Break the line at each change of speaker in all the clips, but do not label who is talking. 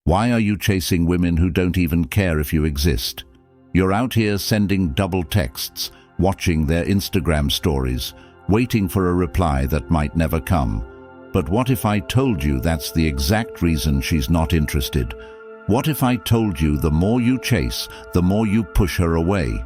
Why are you chasing women who don't even care if you exist? You're out here sending double texts, watching their Instagram stories, waiting for a reply that might never come. But what if I told you that's the exact reason she's not interested? What if I told you the more you chase, the more you push her away?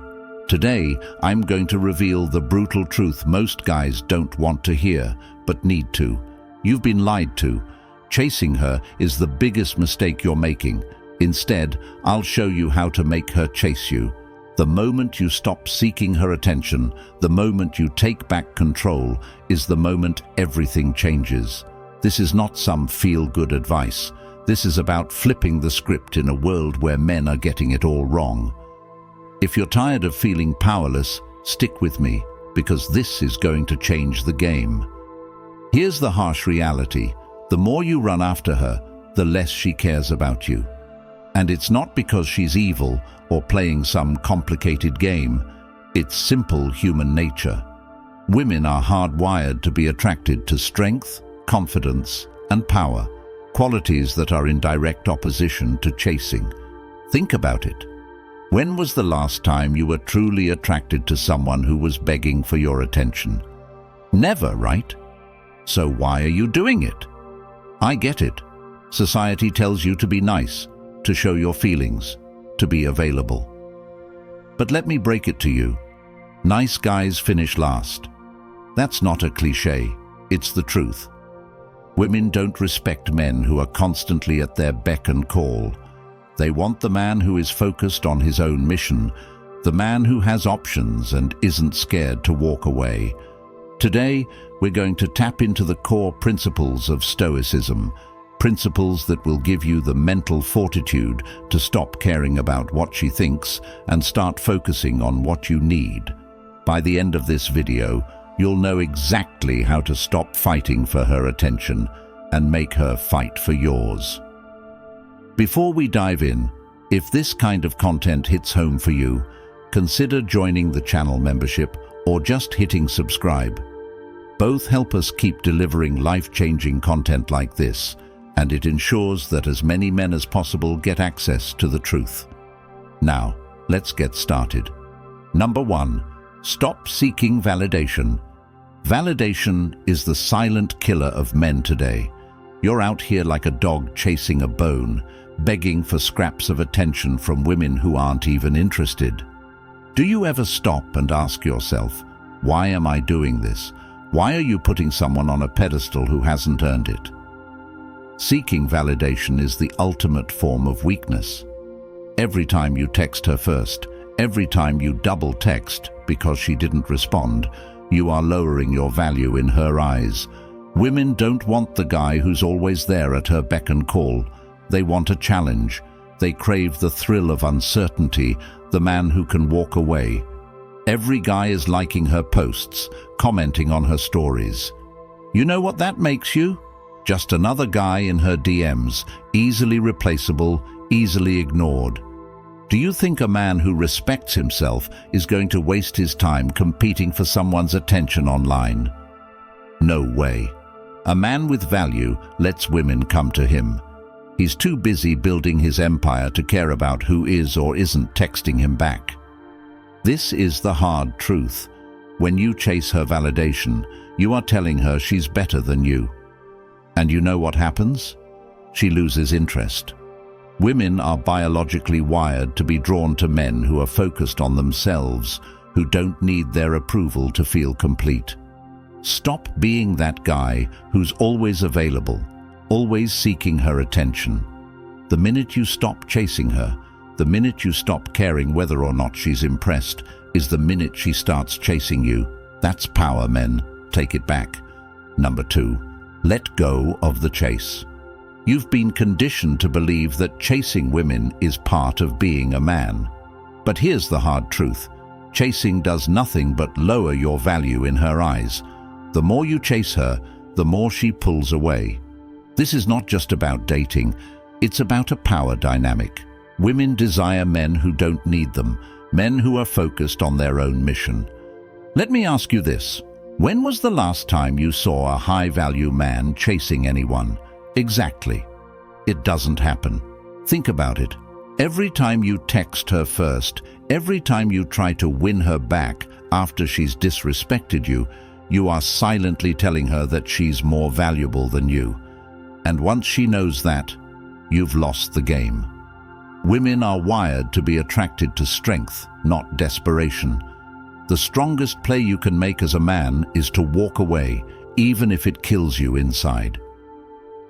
Today, I'm going to reveal the brutal truth most guys don't want to hear, but need to. You've been lied to. Chasing her is the biggest mistake you're making. Instead, I'll show you how to make her chase you. The moment you stop seeking her attention, the moment you take back control, is the moment everything changes. This is not some feel-good advice. This is about flipping the script in a world where men are getting it all wrong. If you're tired of feeling powerless, stick with me, because this is going to change the game. Here's the harsh reality. The more you run after her, the less she cares about you. And it's not because she's evil or playing some complicated game. It's simple human nature. Women are hardwired to be attracted to strength, confidence, and power, qualities that are in direct opposition to chasing. Think about it. When was the last time you were truly attracted to someone who was begging for your attention? Never, right? So why are you doing it? I get it. Society tells you to be nice, to show your feelings, to be available. But let me break it to you. Nice guys finish last. That's not a cliché, it's the truth. Women don't respect men who are constantly at their beck and call. They want the man who is focused on his own mission, the man who has options and isn't scared to walk away. Today, we're going to tap into the core principles of Stoicism, principles that will give you the mental fortitude to stop caring about what she thinks and start focusing on what you need. By the end of this video, you'll know exactly how to stop fighting for her attention and make her fight for yours. Before we dive in, if this kind of content hits home for you, consider joining the channel membership or just hitting subscribe. Both help us keep delivering life-changing content like this, and it ensures that as many men as possible get access to the truth. Now, let's get started. Number 1. Stop seeking validation. Validation is the silent killer of men today. You're out here like a dog chasing a bone, begging for scraps of attention from women who aren't even interested. Do you ever stop and ask yourself, why am I doing this? Why are you putting someone on a pedestal who hasn't earned it? Seeking validation is the ultimate form of weakness. Every time you text her first, every time you double text because she didn't respond, you are lowering your value in her eyes. Women don't want the guy who's always there at her beck and call. They want a challenge. They crave the thrill of uncertainty, the man who can walk away. Every guy is liking her posts, commenting on her stories. You know what that makes you? Just another guy in her DMs, easily replaceable, easily ignored. Do you think a man who respects himself is going to waste his time competing for someone's attention online? No way. A man with value lets women come to him. He's too busy building his empire to care about who is or isn't texting him back. This is the hard truth. When you chase her validation, you are telling her she's better than you. And you know what happens? She loses interest. Women are biologically wired to be drawn to men who are focused on themselves, who don't need their approval to feel complete. Stop being that guy who's always available, always seeking her attention. The minute you stop chasing her, the minute you stop caring whether or not she's impressed, is the minute she starts chasing you. That's power, men. Take it back. Number 2. Let go of the chase. You've been conditioned to believe that chasing women is part of being a man. But here's the hard truth. Chasing does nothing but lower your value in her eyes. The more you chase her, the more she pulls away. This is not just about dating. It's about a power dynamic. Women desire men who don't need them, men who are focused on their own mission. Let me ask you this. When was the last time you saw a high-value man chasing anyone? Exactly. It doesn't happen. Think about it. Every time you text her first, every time you try to win her back after she's disrespected you, you are silently telling her that she's more valuable than you. And once she knows that, you've lost the game. Women are wired to be attracted to strength, not desperation. The strongest play you can make as a man is to walk away, even if it kills you inside.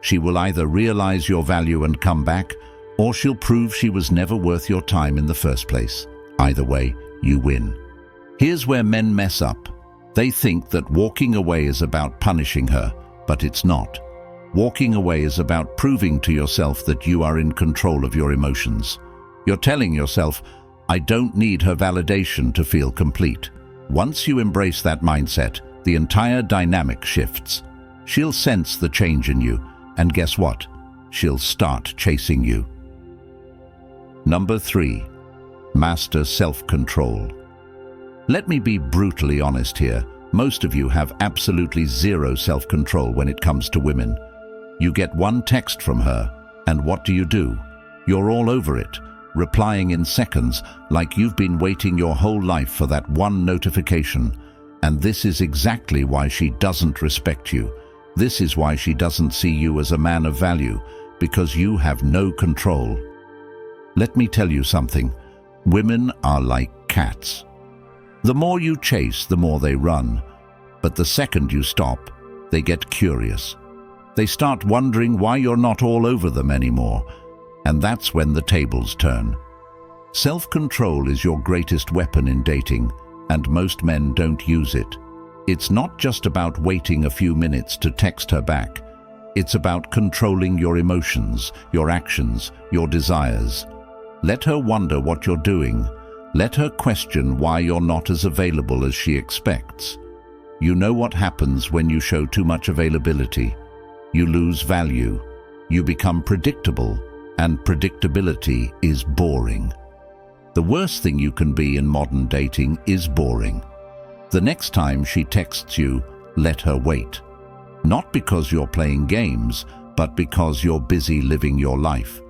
She will either realize your value and come back, or she'll prove she was never worth your time in the first place. Either way, you win. Here's where men mess up. They think that walking away is about punishing her, but it's not. Walking away is about proving to yourself that you are in control of your emotions. You're telling yourself, I don't need her validation to feel complete. Once you embrace that mindset, the entire dynamic shifts. She'll sense the change in you, and guess what? She'll start chasing you. Number 3. Master self-control. Let me be brutally honest here. Most of you have absolutely zero self-control when it comes to women. You get one text from her, and what do? You're all over it, replying in seconds like you've been waiting your whole life for that one notification. And this is exactly why she doesn't respect you. This is why she doesn't see you as a man of value, because you have no control. Let me tell you something. Women are like cats. The more you chase, the more they run. But the second you stop, they get curious. They start wondering why you're not all over them anymore. And that's when the tables turn. Self-control is your greatest weapon in dating, and most men don't use it. It's not just about waiting a few minutes to text her back. It's about controlling your emotions, your actions, your desires. Let her wonder what you're doing. Let her question why you're not as available as she expects. You know what happens when you show too much availability. You lose value. You become predictable, and predictability is boring. The worst thing you can be in modern dating is boring. The next time she texts you, let her wait. Not because you're playing games, but because you're busy living your life.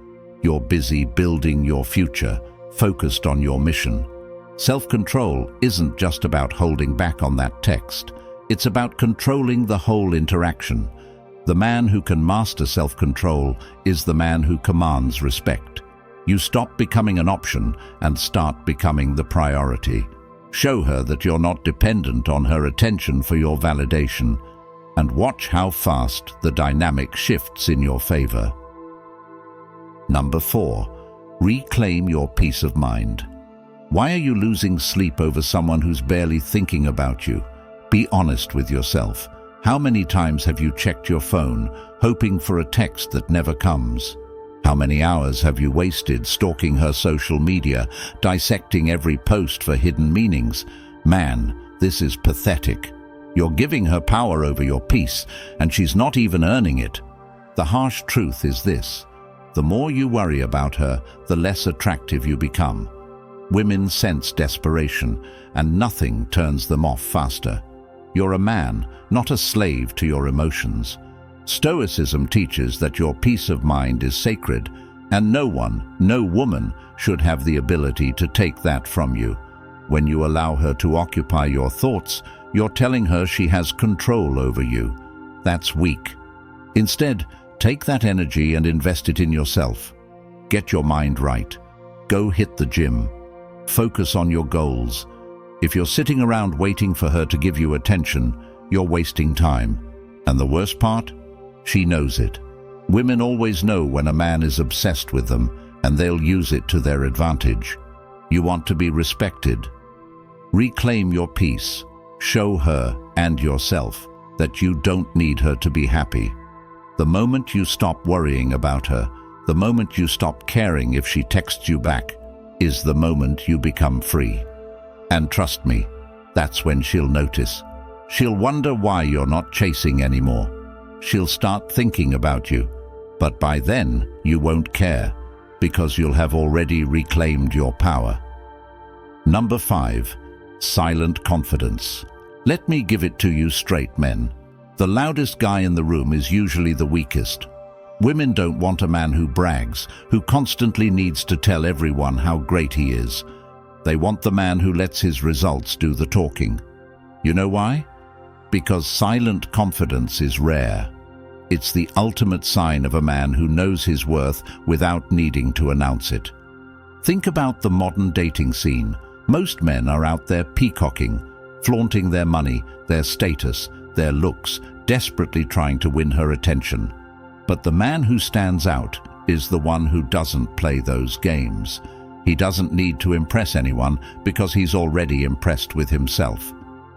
You're busy building your future, focused on your mission. Self-control isn't just about holding back on that text. It's about controlling the whole interaction. The man who can master self-control is the man who commands respect. You stop becoming an option and start becoming the priority. Show her that you're not dependent on her attention for your validation, and watch how fast the dynamic shifts in your favor. Number 4. Reclaim your peace of mind. Why are you losing sleep over someone who's barely thinking about you? Be honest with yourself. How many times have you checked your phone, hoping for a text that never comes? How many hours have you wasted stalking her social media, dissecting every post for hidden meanings? Man, this is pathetic. You're giving her power over your peace, and she's not even earning it. The harsh truth is this: the more you worry about her, the less attractive you become. Women sense desperation, and nothing turns them off faster. You're a man, not a slave to your emotions. Stoicism teaches that your peace of mind is sacred, and no one, no woman, should have the ability to take that from you. When you allow her to occupy your thoughts, you're telling her she has control over you. That's weak. Instead, take that energy and invest it in yourself. Get your mind right. Go hit the gym. Focus on your goals. If you're sitting around waiting for her to give you attention, you're wasting time. And the worst part? She knows it. Women always know when a man is obsessed with them, and they'll use it to their advantage. You want to be respected. Reclaim your peace. Show her and yourself that you don't need her to be happy. The moment you stop worrying about her, the moment you stop caring if she texts you back, is the moment you become free. And trust me, that's when she'll notice. She'll wonder why you're not chasing anymore. She'll start thinking about you, but by then you won't care, because you'll have already reclaimed your power. Number 5. Silent confidence. Let me give it to you straight, men. The loudest guy in the room is usually the weakest. Women don't want a man who brags, who constantly needs to tell everyone how great he is. They want the man who lets his results do the talking. You know why? Because silent confidence is rare. It's the ultimate sign of a man who knows his worth without needing to announce it. Think about the modern dating scene. Most men are out there peacocking, flaunting their money, their status, their looks, desperately trying to win her attention. But the man who stands out is the one who doesn't play those games. He doesn't need to impress anyone because he's already impressed with himself.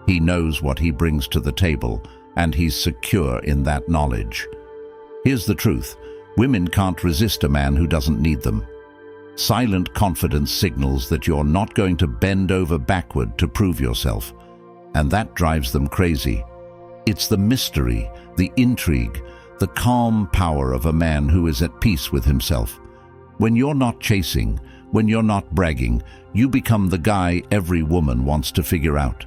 He knows what he brings to the table, and he's secure in that knowledge. Here's the truth: women can't resist a man who doesn't need them. Silent confidence signals that you're not going to bend over backward to prove yourself, and that drives them crazy. It's the mystery, the intrigue, the calm power of a man who is at peace with himself. When you're not chasing, when you're not bragging, you become the guy every woman wants to figure out.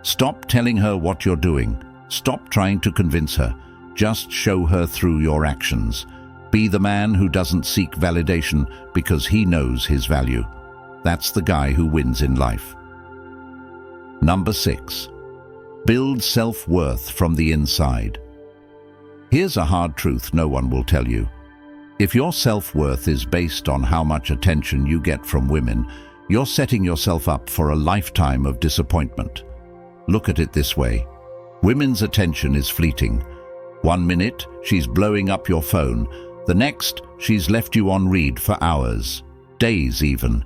Stop telling her what you're doing. Stop trying to convince her. Just show her through your actions. Be the man who doesn't seek validation because he knows his value. That's the guy who wins in life. Number 6. Build self-worth from the inside. Here's a hard truth no one will tell you. If your self-worth is based on how much attention you get from women, you're setting yourself up for a lifetime of disappointment. Look at it this way. Women's attention is fleeting. 1 minute, she's blowing up your phone. The next, she's left you on read for hours, days even.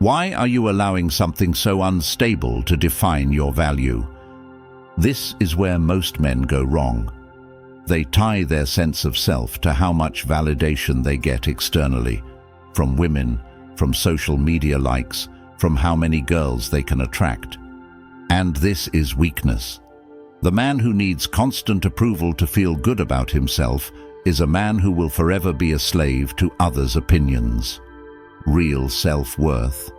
Why are you allowing something so unstable to define your value? This is where most men go wrong. They tie their sense of self to how much validation they get externally, from women, from social media likes, from how many girls they can attract. And this is weakness. The man who needs constant approval to feel good about himself is a man who will forever be a slave to others' opinions. Real self-worth.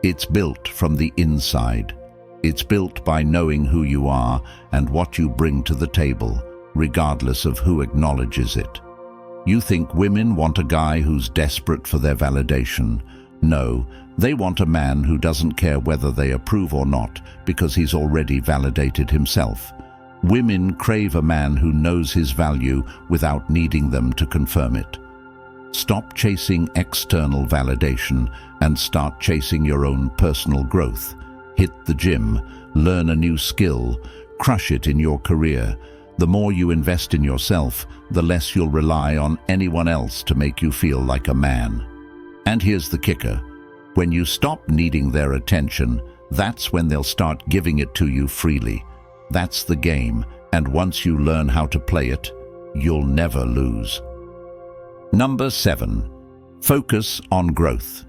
It's built from the inside. It's built by knowing who you are and what you bring to the table, regardless of who acknowledges it. You think women want a guy who's desperate for their validation. No, they want a man who doesn't care whether they approve or not because he's already validated himself. Women crave a man who knows his value without needing them to confirm it. Stop chasing external validation and start chasing your own personal growth. Hit the gym, learn a new skill, crush it in your career. The more you invest in yourself, the less you'll rely on anyone else to make you feel like a man. And here's the kicker. When you stop needing their attention, that's when they'll start giving it to you freely. That's the game, and once you learn how to play it, you'll never lose. Number 7. Focus on growth.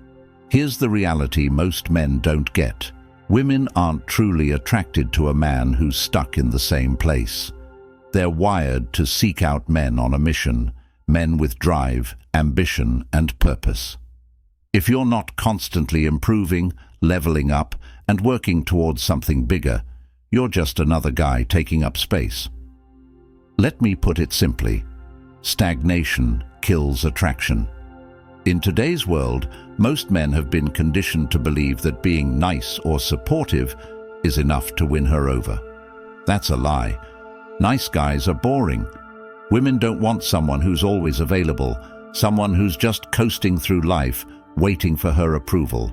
Here's the reality most men don't get. Women aren't truly attracted to a man who's stuck in the same place. They're wired to seek out men on a mission, men with drive, ambition, and purpose. If you're not constantly improving, leveling up, and working towards something bigger, you're just another guy taking up space. Let me put it simply. Stagnation kills attraction. In today's world, most men have been conditioned to believe that being nice or supportive is enough to win her over. That's a lie. Nice guys are boring. Women don't want someone who's always available, someone who's just coasting through life, waiting for her approval.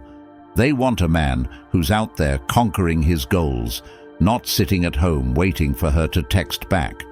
They want a man who's out there conquering his goals, not sitting at home waiting for her to text back.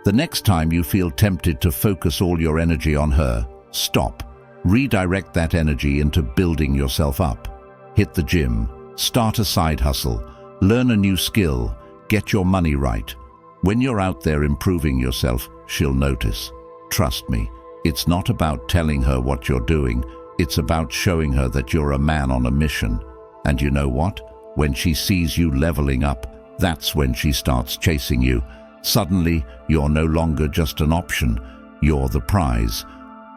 The next time you feel tempted to focus all your energy on her, stop. Redirect that energy into building yourself up. Hit the gym, start a side hustle, learn a new skill, get your money right. When you're out there improving yourself, she'll notice. Trust me, it's not about telling her what you're doing. It's about showing her that you're a man on a mission. And you know what? When she sees you leveling up, that's when she starts chasing you. Suddenly, you're no longer just an option. You're the prize.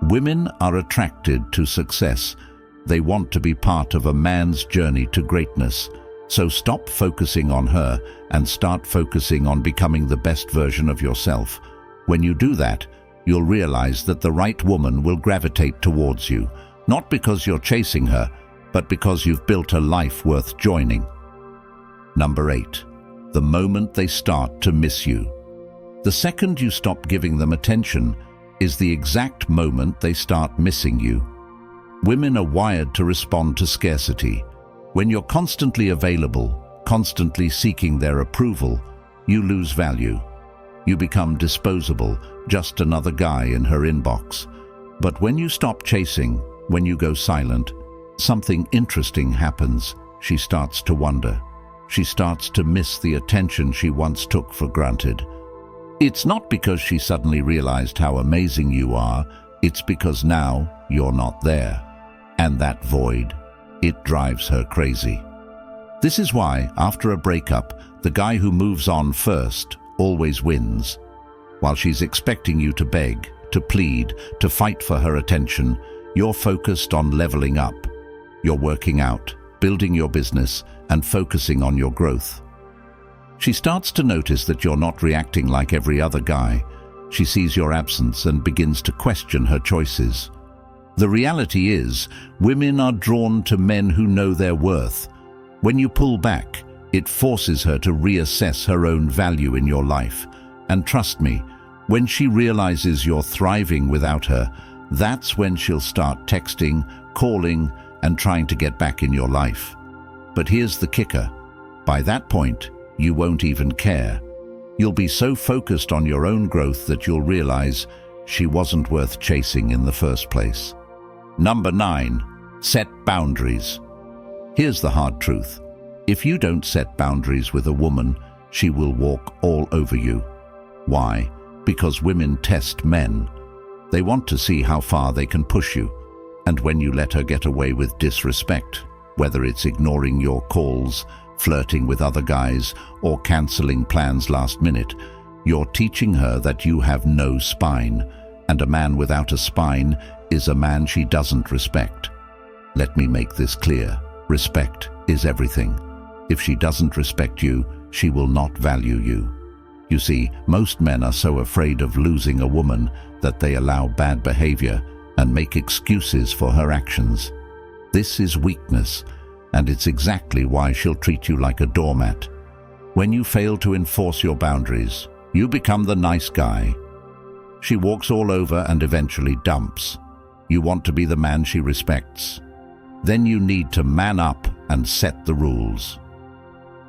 Women are attracted to success. They want to be part of a man's journey to greatness. So stop focusing on her and start focusing on becoming the best version of yourself. When you do that, you'll realize that the right woman will gravitate towards you, not because you're chasing her, but because you've built a life worth joining. Number 8. The moment they start to miss you. The second you stop giving them attention is the exact moment they start missing you. Women are wired to respond to scarcity. When you're constantly available, constantly seeking their approval, you lose value. You become disposable, just another guy in her inbox. But when you stop chasing, when you go silent, something interesting happens. She starts to wonder. She starts to miss the attention she once took for granted. It's not because she suddenly realized how amazing you are, it's because now you're not there. And that void, it drives her crazy. This is why, after a breakup, the guy who moves on first always wins. While she's expecting you to beg, to plead, to fight for her attention, you're focused on leveling up. You're working out, building your business, and focusing on your growth. She starts to notice that you're not reacting like every other guy. She sees your absence and begins to question her choices. The reality is, women are drawn to men who know their worth. When you pull back, it forces her to reassess her own value in your life. And trust me, when she realizes you're thriving without her, that's when she'll start texting, calling, and trying to get back in your life. But here's the kicker. By that point, you won't even care. You'll be so focused on your own growth that you'll realize she wasn't worth chasing in the first place. Number 9. Set boundaries. Here's the hard truth. If you don't set boundaries with a woman, she will walk all over you. Why? Because women test men. They want to see how far they can push you. And when you let her get away with disrespect, whether it's ignoring your calls, flirting with other guys, or canceling plans last minute, you're teaching her that you have no spine. And a man without a spine is a man she doesn't respect. Let me make this clear. Respect is everything. If she doesn't respect you, she will not value you. You see, most men are so afraid of losing a woman that they allow bad behavior and make excuses for her actions. This is weakness, and it's exactly why she'll treat you like a doormat. When you fail to enforce your boundaries, you become the nice guy. She walks all over and eventually dumps. You want to be the man she respects. Then you need to man up and set the rules.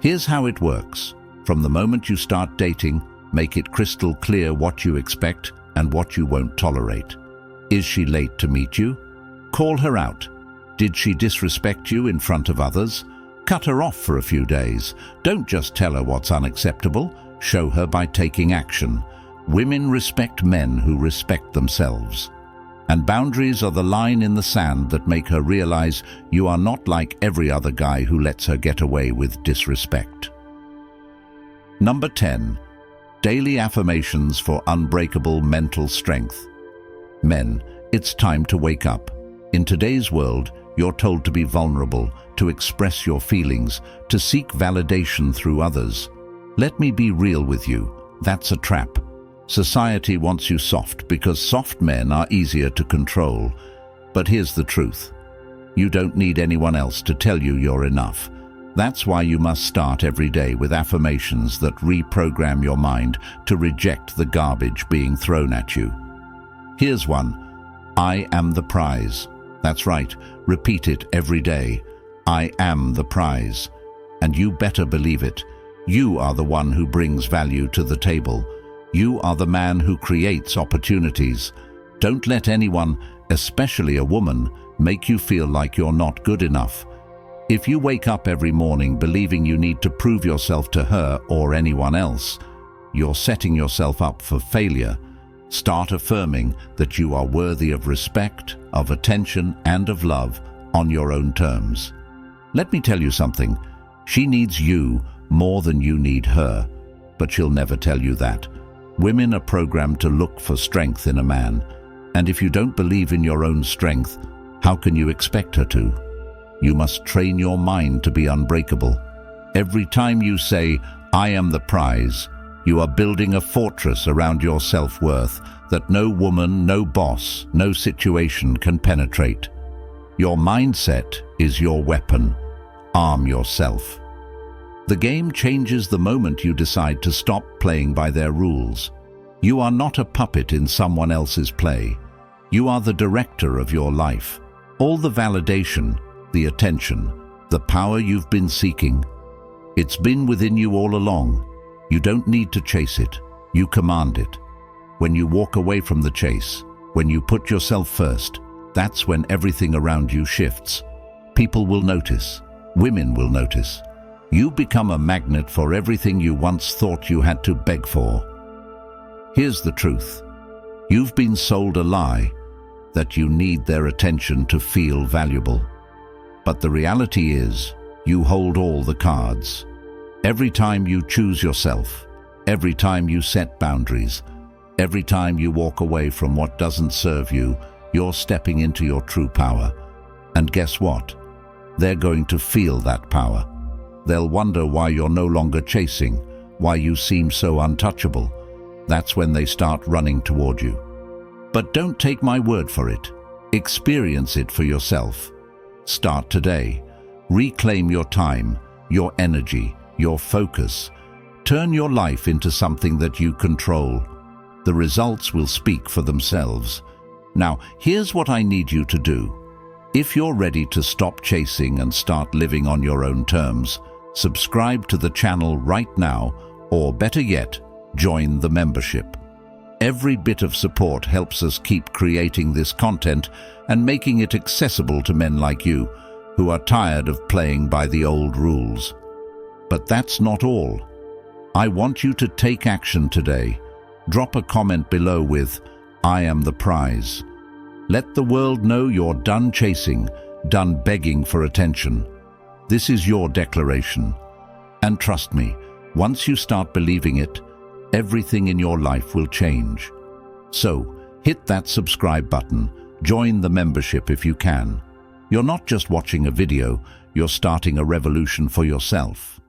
Here's how it works. From the moment you start dating, make it crystal clear what you expect and what you won't tolerate. Is she late to meet you? Call her out. Did she disrespect you in front of others? Cut her off for a few days. Don't just tell her what's unacceptable. Show her by taking action. Women respect men who respect themselves. And boundaries are the line in the sand that make her realize you are not like every other guy who lets her get away with disrespect. Number 10. Daily affirmations for unbreakable mental strength. Men, it's time to wake up. In today's world, you're told to be vulnerable, to express your feelings, to seek validation through others. Let me be real with you. That's a trap. Society wants you soft because soft men are easier to control. But here's the truth. You don't need anyone else to tell you you're enough. That's why you must start every day with affirmations that reprogram your mind to reject the garbage being thrown at you. Here's one. I am the prize. That's right. Repeat it every day. I am the prize. And you better believe it. You are the one who brings value to the table. You are the man who creates opportunities. Don't let anyone, especially a woman, make you feel like you're not good enough. If you wake up every morning believing you need to prove yourself to her or anyone else, you're setting yourself up for failure. Start affirming that you are worthy of respect, of attention, and of love on your own terms. Let me tell you something. She needs you more than you need her, but she'll never tell you that. Women are programmed to look for strength in a man, and if you don't believe in your own strength, how can you expect her to? You must train your mind to be unbreakable. Every time you say, I am the prize, you are building a fortress around your self-worth that no woman, no boss, no situation can penetrate. Your mindset is your weapon. Arm yourself. The game changes the moment you decide to stop playing by their rules. You are not a puppet in someone else's play. You are the director of your life. All the validation, the attention, the power you've been seeking, it's been within you all along. You don't need to chase it. You command it. When you walk away from the chase, when you put yourself first, that's when everything around you shifts. People will notice. Women will notice. You become a magnet for everything you once thought you had to beg for. Here's the truth. You've been sold a lie that you need their attention to feel valuable. But the reality is, you hold all the cards. Every time you choose yourself, every time you set boundaries, every time you walk away from what doesn't serve you, you're stepping into your true power. And guess what? They're going to feel that power. They'll wonder why you're no longer chasing, why you seem so untouchable. That's when they start running toward you. But don't take my word for it. Experience it for yourself. Start today. Reclaim your time, your energy, your focus. Turn your life into something that you control. The results will speak for themselves. Now, here's what I need you to do. If you're ready to stop chasing and start living on your own terms, subscribe to the channel right now, or better yet, join the membership. Every bit of support helps us keep creating this content and making it accessible to men like you, who are tired of playing by the old rules. But that's not all. I want you to take action today. Drop a comment below with, "I am the prize." Let the world know you're done chasing, done begging for attention. This is your declaration. And trust me, once you start believing it, everything in your life will change. So, hit that subscribe button. Join the membership if you can. You're not just watching a video, you're starting a revolution for yourself.